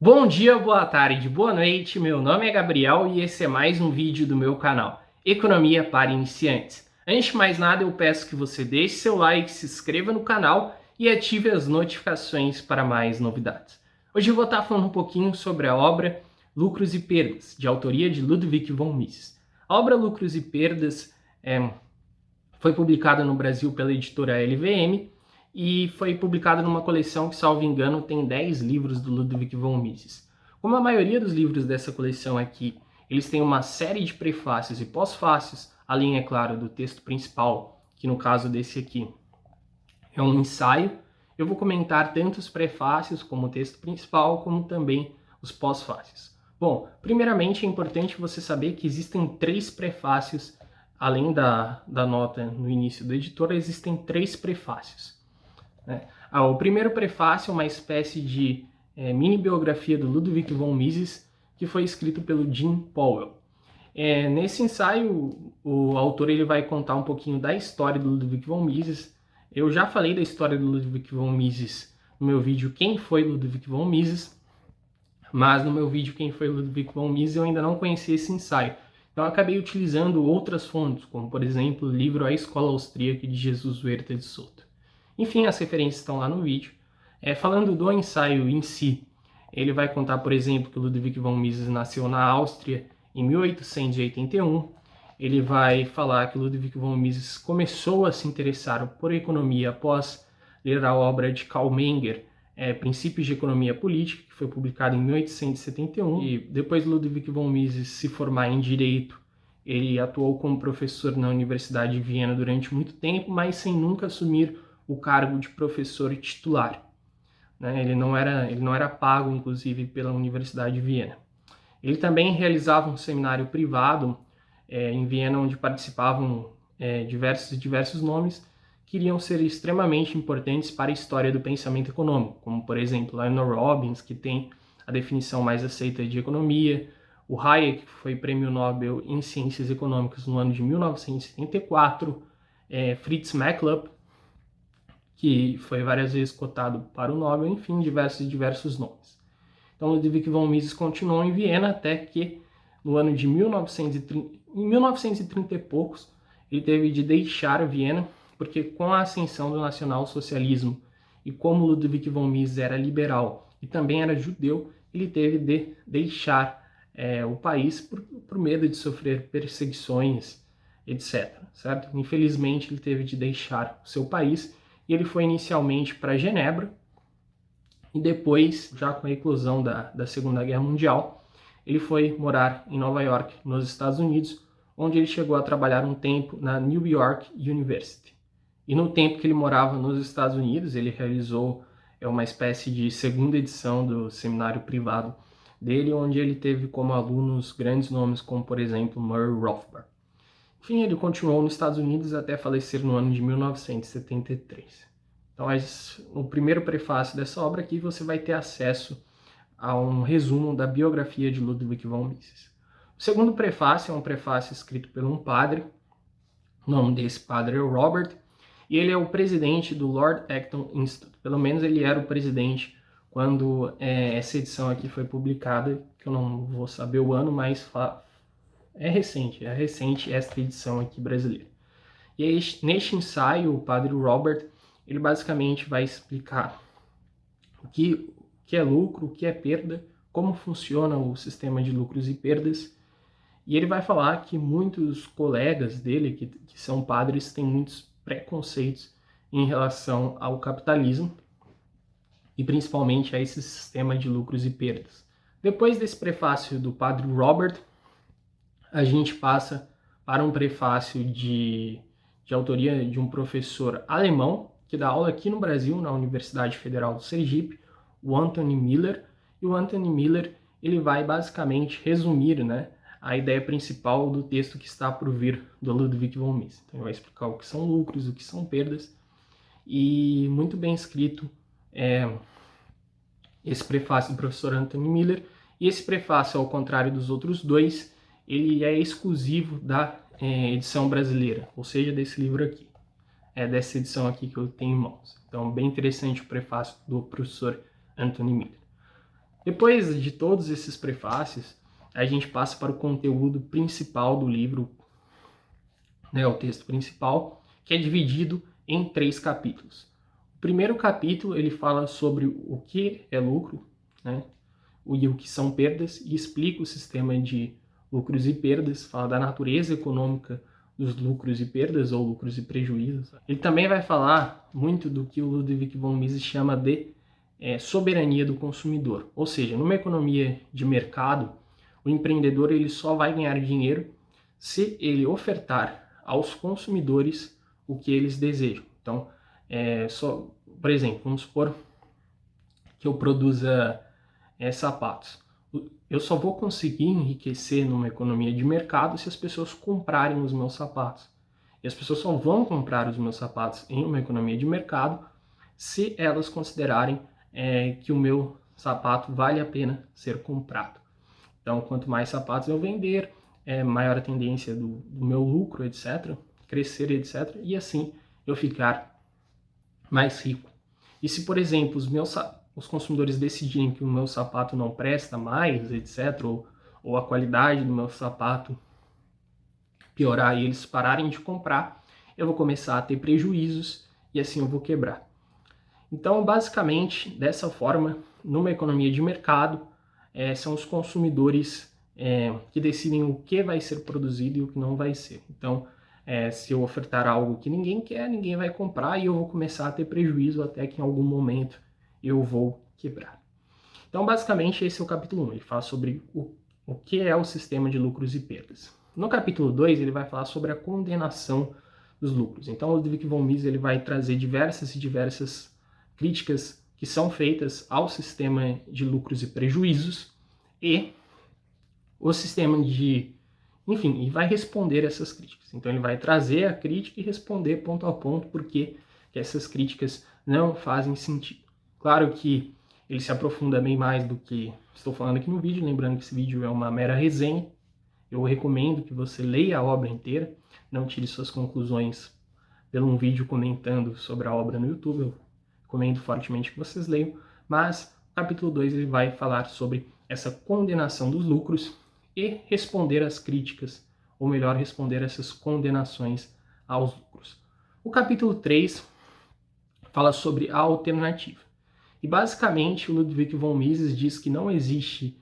Bom dia, boa tarde, boa noite, meu nome é Gabriel e esse é mais um vídeo do meu canal Economia para Iniciantes. Antes de mais nada, eu peço que você deixe seu like, se inscreva no canal e ative as notificações para mais novidades. Hoje eu vou estar falando um pouquinho sobre a obra Lucros e Perdas, de autoria de Ludwig von Mises. A obra Lucros e Perdas foi publicada no Brasil pela editora LVM e foi publicada numa coleção que, salvo engano, tem 10 livros do Ludwig von Mises. Como a maioria dos livros dessa coleção aqui, eles têm uma série de prefácios e pós-fácios, além, é claro, do texto principal, que no caso desse aqui é um ensaio, eu vou comentar tanto os prefácios como o texto principal, como também os pós-fácios. Bom, primeiramente é importante você saber que existem 3 prefácios, além da nota no início do editor, existem 3 prefácios. O primeiro prefácio é uma espécie de mini biografia do Ludwig von Mises, que foi escrito pelo Jim Powell. Nesse ensaio, o autor ele vai contar um pouquinho da história do Ludwig von Mises. Eu já falei da história do Ludwig von Mises no meu vídeo Quem foi Ludwig von Mises, mas no meu vídeo Quem foi Ludwig von Mises eu ainda não conhecia esse ensaio. Então eu acabei utilizando outras fontes, como por exemplo o livro A Escola Austríaca de Jesus Huerta de Soto. Enfim, as referências estão lá no vídeo. Falando do ensaio em si, ele vai contar, por exemplo, que Ludwig von Mises nasceu na Áustria em 1881. Ele vai falar que Ludwig von Mises começou a se interessar por economia após ler a obra de Karl Menger, Princípios de Economia Política, que foi publicada em 1871. E depois de Ludwig von Mises se formar em Direito, ele atuou como professor na Universidade de Viena durante muito tempo, mas sem nunca assumir o cargo de professor titular. Ele não era pago, inclusive, pela Universidade de Viena. Ele também realizava um seminário privado em Viena, onde participavam diversos nomes que iriam ser extremamente importantes para a história do pensamento econômico, como, por exemplo, Leonard Robbins, que tem a definição mais aceita de economia, o Hayek, que foi prêmio Nobel em Ciências Econômicas no ano de 1974, Fritz Machlup, que foi várias vezes cotado para o Nobel, enfim, diversos nomes. Então, Ludwig von Mises continuou em Viena até que, no ano de 1930 e poucos, ele teve de deixar Viena, porque com a ascensão do nacionalsocialismo e como Ludwig von Mises era liberal e também era judeu, ele teve de deixar o país por medo de sofrer perseguições, etc. Certo? Infelizmente, ele teve de deixar o seu país e ele foi inicialmente para Genebra e depois, já com a eclosão da Segunda Guerra Mundial, ele foi morar em Nova York, nos Estados Unidos, onde ele chegou a trabalhar um tempo na New York University. E no tempo que ele morava nos Estados Unidos, ele realizou uma espécie de segunda edição do seminário privado dele, onde ele teve como alunos grandes nomes como, por exemplo, Murray Rothbard. Enfim, ele continuou nos Estados Unidos até falecer no ano de 1973. Então, no primeiro prefácio dessa obra aqui, você vai ter acesso a um resumo da biografia de Ludwig von Mises. O segundo prefácio é um prefácio escrito por um padre, o nome desse padre é Robert, e ele é o presidente do Lord Acton Institute. Pelo menos ele era o presidente quando essa edição aqui foi publicada, que eu não vou saber o ano, mas é recente esta edição aqui brasileira. E aí, neste ensaio, o padre Robert, ele basicamente vai explicar o que é lucro, o que é perda, como funciona o sistema de lucros e perdas. E ele vai falar que muitos colegas dele, que são padres, têm muitos preconceitos em relação ao capitalismo e principalmente a esse sistema de lucros e perdas. Depois desse prefácio do padre Robert, a gente passa para um prefácio de autoria de um professor alemão, que dá aula aqui no Brasil, na Universidade Federal do Sergipe, o Anthony Miller. E o Anthony Miller ele vai basicamente resumir a ideia principal do texto que está por vir do Ludwig von Mises. Então, ele vai explicar o que são lucros, o que são perdas, e muito bem escrito esse prefácio do professor Anthony Miller. E esse prefácio, ao contrário dos outros dois, ele é exclusivo da edição brasileira, ou seja, desse livro aqui, dessa edição aqui que eu tenho em mãos. Então, bem interessante o prefácio do professor Anthony Miller. Depois de todos esses prefácios, a gente passa para o conteúdo principal do livro, né, o texto principal, que é dividido em 3 capítulos. O primeiro capítulo ele fala sobre o que é lucro, né, e o que são perdas, e explica o sistema de lucros e perdas, fala da natureza econômica dos lucros e perdas, ou lucros e prejuízos. Ele também vai falar muito do que o Ludwig von Mises chama de soberania do consumidor. Ou seja, numa economia de mercado, o empreendedor ele só vai ganhar dinheiro se ele ofertar aos consumidores o que eles desejam. Então, por exemplo, vamos supor que eu produza sapatos. Eu só vou conseguir enriquecer numa economia de mercado se as pessoas comprarem os meus sapatos. E as pessoas só vão comprar os meus sapatos em uma economia de mercado se elas considerarem que o meu sapato vale a pena ser comprado. Então, quanto mais sapatos eu vender, maior a tendência do meu lucro, etc., crescer, etc., e assim eu ficar mais rico. E se, por exemplo, os consumidores decidirem que o meu sapato não presta mais, etc., ou a qualidade do meu sapato piorar e eles pararem de comprar, eu vou começar a ter prejuízos e assim eu vou quebrar. Então, basicamente, dessa forma, numa economia de mercado, são os consumidores que decidem o que vai ser produzido e o que não vai ser. Então, se eu ofertar algo que ninguém quer, ninguém vai comprar e eu vou começar a ter prejuízo até que em algum momento eu vou quebrar. Então, basicamente, esse é o capítulo 1. Ele fala sobre o que é o sistema de lucros e perdas. No capítulo 2, ele vai falar sobre a condenação dos lucros. Então, o Ludwig von Mises ele vai trazer diversas críticas que são feitas ao sistema de lucros e prejuízos e o sistema enfim, e vai responder essas críticas. Então ele vai trazer a crítica e responder ponto a ponto porque essas críticas não fazem sentido. Claro que ele se aprofunda bem mais do que estou falando aqui no vídeo, lembrando que esse vídeo é uma mera resenha. Eu recomendo que você leia a obra inteira, não tire suas conclusões pelo um vídeo comentando sobre a obra no YouTube. Eu recomendo fortemente que vocês leiam, mas o capítulo 2 ele vai falar sobre essa condenação dos lucros e responder às críticas, ou melhor, responder essas condenações aos lucros. O capítulo 3 fala sobre a alternativa. E basicamente o Ludwig von Mises diz que não existe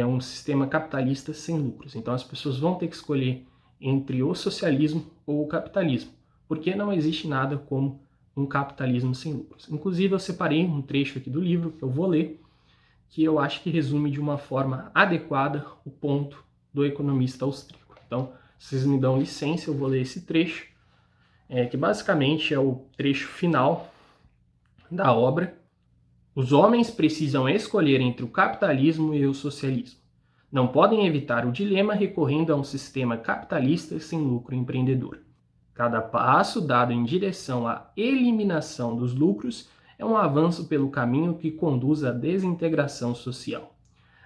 um sistema capitalista sem lucros. Então as pessoas vão ter que escolher entre o socialismo ou o capitalismo, porque não existe nada como um capitalismo sem lucros. Inclusive eu separei um trecho aqui do livro que eu vou ler, que eu acho que resume de uma forma adequada o ponto do economista austríaco. Então, vocês me dão licença, eu vou ler esse trecho, que basicamente é o trecho final da obra. Os homens precisam escolher entre o capitalismo e o socialismo. Não podem evitar o dilema recorrendo a um sistema capitalista sem lucro empreendedor. Cada passo dado em direção à eliminação dos lucros é um avanço pelo caminho que conduz à desintegração social.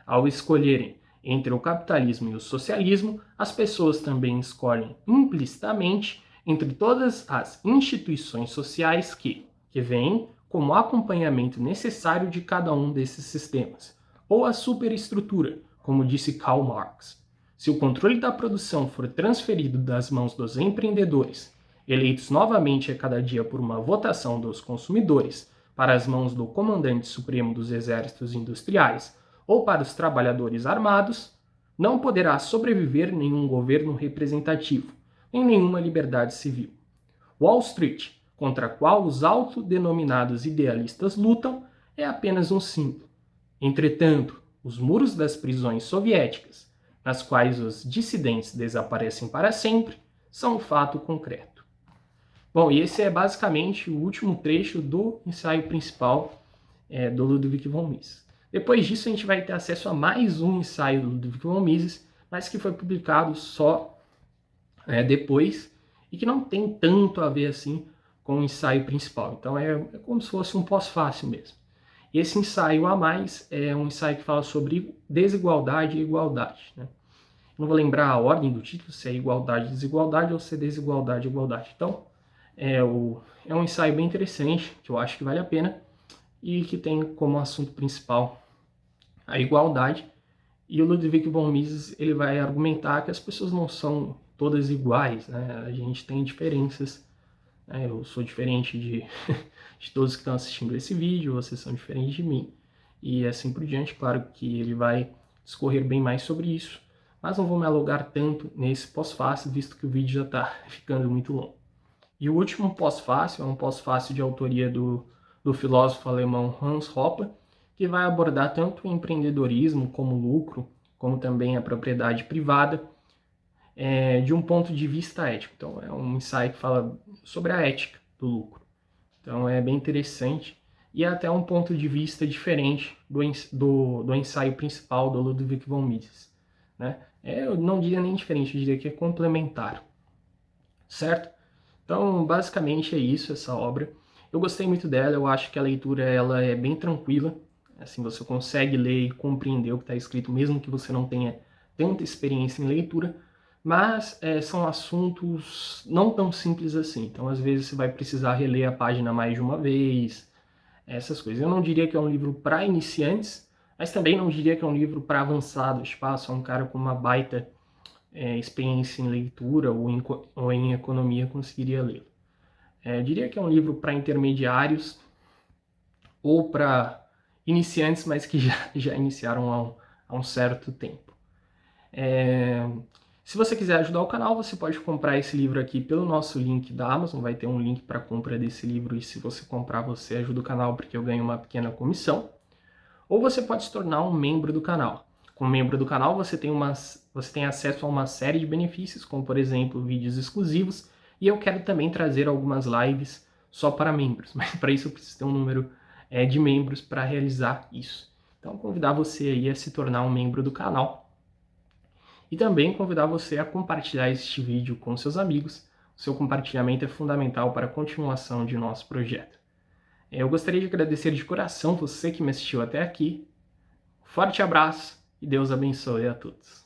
Ao escolherem entre o capitalismo e o socialismo, as pessoas também escolhem implicitamente entre todas as instituições sociais que vêm como acompanhamento necessário de cada um desses sistemas, ou a superestrutura, como disse Karl Marx. Se o controle da produção for transferido das mãos dos empreendedores, eleitos novamente a cada dia por uma votação dos consumidores, para as mãos do comandante supremo dos exércitos industriais ou para os trabalhadores armados, não poderá sobreviver nenhum governo representativo, nem nenhuma liberdade civil. Wall Street, contra a qual os autodenominados idealistas lutam, é apenas um símbolo. Entretanto, os muros das prisões soviéticas, nas quais os dissidentes desaparecem para sempre, são um fato concreto. Bom, e esse é basicamente o último trecho do ensaio principal do Ludwig von Mises. Depois disso, a gente vai ter acesso a mais um ensaio do Ludwig von Mises, mas que foi publicado só depois e que não tem tanto a ver assim com o ensaio principal. Então é como se fosse um pós-fácil mesmo. E esse ensaio a mais é um ensaio que fala sobre desigualdade e igualdade, né? Não vou lembrar a ordem do título, se é igualdade e desigualdade ou se é desigualdade e igualdade. Então, é um ensaio bem interessante, que eu acho que vale a pena, e que tem como assunto principal a igualdade. E o Ludwig von Mises ele vai argumentar que as pessoas não são todas iguais, né? A gente tem diferenças. Né? Eu sou diferente de todos que estão assistindo esse vídeo, vocês são diferentes de mim. E assim por diante, claro que ele vai discorrer bem mais sobre isso. Mas não vou me alugar tanto nesse pós-fácil, visto que o vídeo já está ficando muito longo. E o último pós-fácil é um pós-fácil de autoria do filósofo alemão Hans Hoppe, que vai abordar tanto o empreendedorismo como o lucro, como também a propriedade privada, de um ponto de vista ético. Então é um ensaio que fala sobre a ética do lucro. Então é bem interessante e é até um ponto de vista diferente do ensaio principal do Ludwig von Mises. Né? Eu não diria nem diferente, eu diria que é complementar. Certo? Então, basicamente é isso, essa obra. Eu gostei muito dela, eu acho que a leitura ela é bem tranquila. Assim, você consegue ler e compreender o que está escrito, mesmo que você não tenha tanta experiência em leitura. Mas são assuntos não tão simples assim. Então, às vezes, você vai precisar reler a página mais de uma vez, essas coisas. Eu não diria que é um livro para iniciantes, mas também não diria que é um livro para avançados. Tipo, só um cara com uma baita experiência em leitura ou em economia conseguiria lê-lo. Eu diria que é um livro para intermediários ou para iniciantes, mas que já iniciaram há um certo tempo. Se você quiser ajudar o canal, você pode comprar esse livro aqui pelo nosso link da Amazon, vai ter um link para compra desse livro e se você comprar, você ajuda o canal porque eu ganho uma pequena comissão. Ou você pode se tornar um membro do canal. Como membro do canal, você tem acesso a uma série de benefícios, como por exemplo, vídeos exclusivos, e eu quero também trazer algumas lives só para membros, mas para isso eu preciso ter um número de membros para realizar isso. Então, convidar você aí a se tornar um membro do canal e também convidar você a compartilhar este vídeo com seus amigos. O seu compartilhamento é fundamental para a continuação de nosso projeto. Eu gostaria de agradecer de coração você que me assistiu até aqui. Forte abraço e Deus abençoe a todos.